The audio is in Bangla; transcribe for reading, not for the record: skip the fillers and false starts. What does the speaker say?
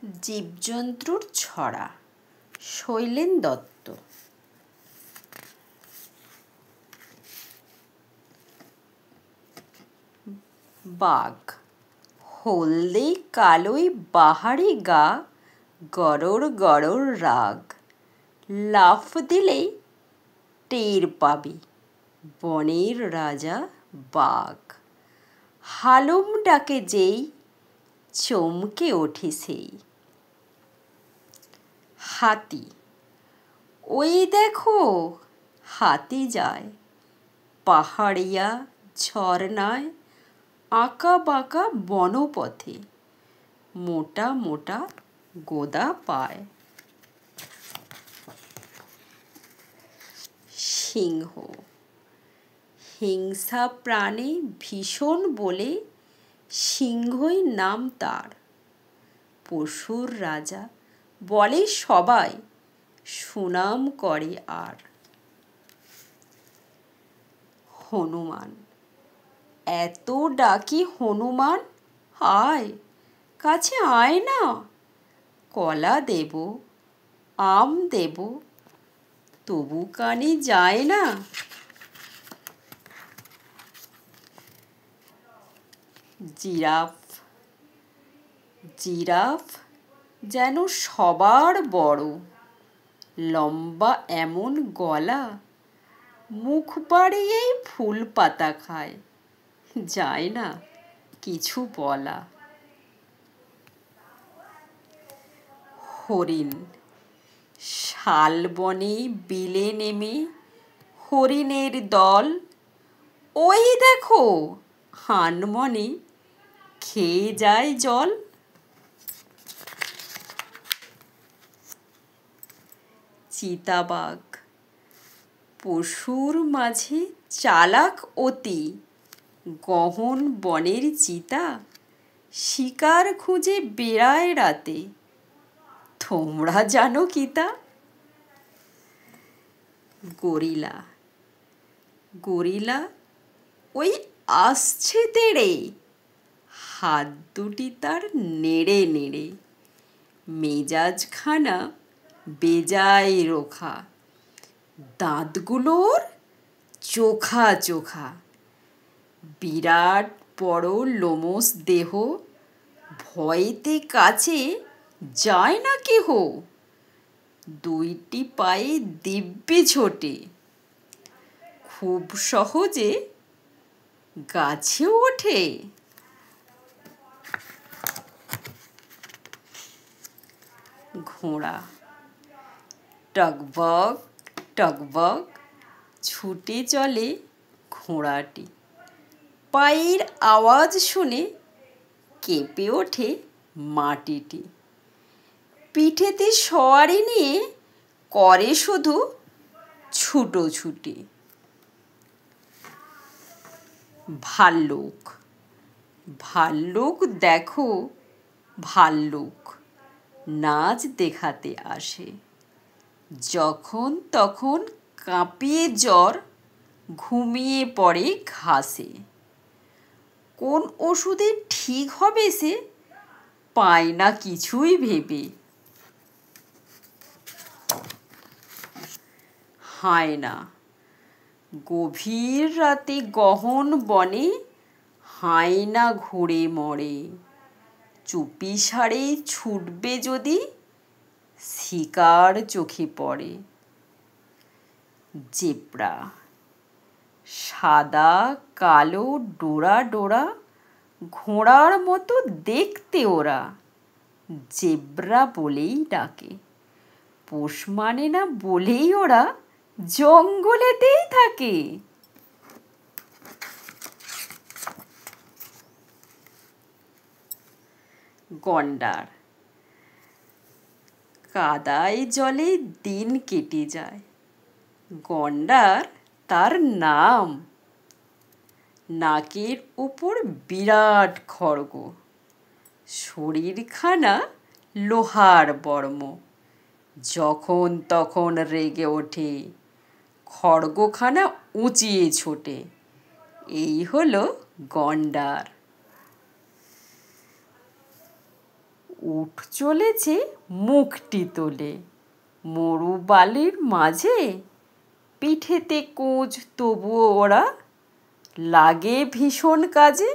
জীবজন্তুর ছড়া শৈলেন দত্ত। বাঘ হলদে কালোই বাহারি গা, গরর গরর রাগ, লাফ দিলেই টের পাবি বনের রাজা বাঘ। হালুম ডাকে যেই চমকে ওঠে সেই। হাতি ওই দেখো হাতি যায় পাহাড়িয়া ঝরনায়, আঁকা বাঁকা বনপথে মোটা মোটা গোদা পায়। সিংহ হিংসা প্রাণে ভীষণ বলে সিংহই নাম তার। পশুর রাজা বলে সবাই সুনাম করে আর। হনুমান এত ডাকি হনুমান আয় কাছে আয় না, কলা দেব আম দেব তবু কানে যায় না। জিরাফ জিরাফ যেন সবার বড়, লম্বা এমন গলা, মুখ বাড়িয়েই ফুল পাতা খায়, যায় না কিছু বলা। হরিণ শালবনে বিলে নেমে হরিণের দল, ওই দেখো আনমনে খেয়ে যায় জল। চিতাবাঘ পশুর মাঝে চালাক অতি, গহন বনের চিতা শিকার খুঁজে বেড়ায় রাতে, তোমরা জানো কি তা? গরিলা গরিলা ওই আসছে তেড়ে, হাত দুটি তার নেড়ে নেড়ে, মেজাজখানা বেজায় রোখা, দাঁতগুলোর চোখা চোখা, বিরাট বড় লোমশ দেহ, ভয়েতে কাছে যায় না কেহ, দুইটি পায়ে দিব্যি ছোটে, খুব সহজে গাছেও ওঠে। ঘোড়া টগবগ টগবগ ছুটে চলে ঘোড়াটি, পায়ের আওয়াজ শুনে কেঁপে ওঠে মাটিটি, পিঠেতে সওয়ারি নিয়ে করে শুধু ছুটোছুটি। ভাল্লুক ভাল্লুক দেখো ভাল্লুক নাচ দেখাতে আসে, যখন তখন কাঁপিয়ে জ্বর ঘুমিয়ে পড়ে ঘাসে, কোন ওষুধে ঠিক হবে সে পায় না কিছুই ভেবে। হায়না গভীর রাতে গহন বনে হায়না ঘুরে মরে, চুপিসারে ছুটবে যদি শিকার চোখে পড়ে। জেব্রা সাদা কালো ডোরা ডোরা, ঘোড়ার মতো দেখতে ওরা, জেব্রা বলেই ডাকে, পোষ মানে না বলেই ওরা জঙ্গলেতেই থাকে। গন্ডার কাদায় জলে দিন কেটে যায়, গন্ডার তার নাম, নাকের উপর বিরাট খড়গ, শরীরখানা লোহার বর্ম, যখন তখন রেগে ওঠে, খড়গখানা উঁচিয়ে ছোটে, এই হলো গন্ডার। উঠ চলেছে মুখটি তোলে, মরুবালির মাঝে পিঠেতে কোঁচ তবুও ওরা লাগে ভীষণ কাজে।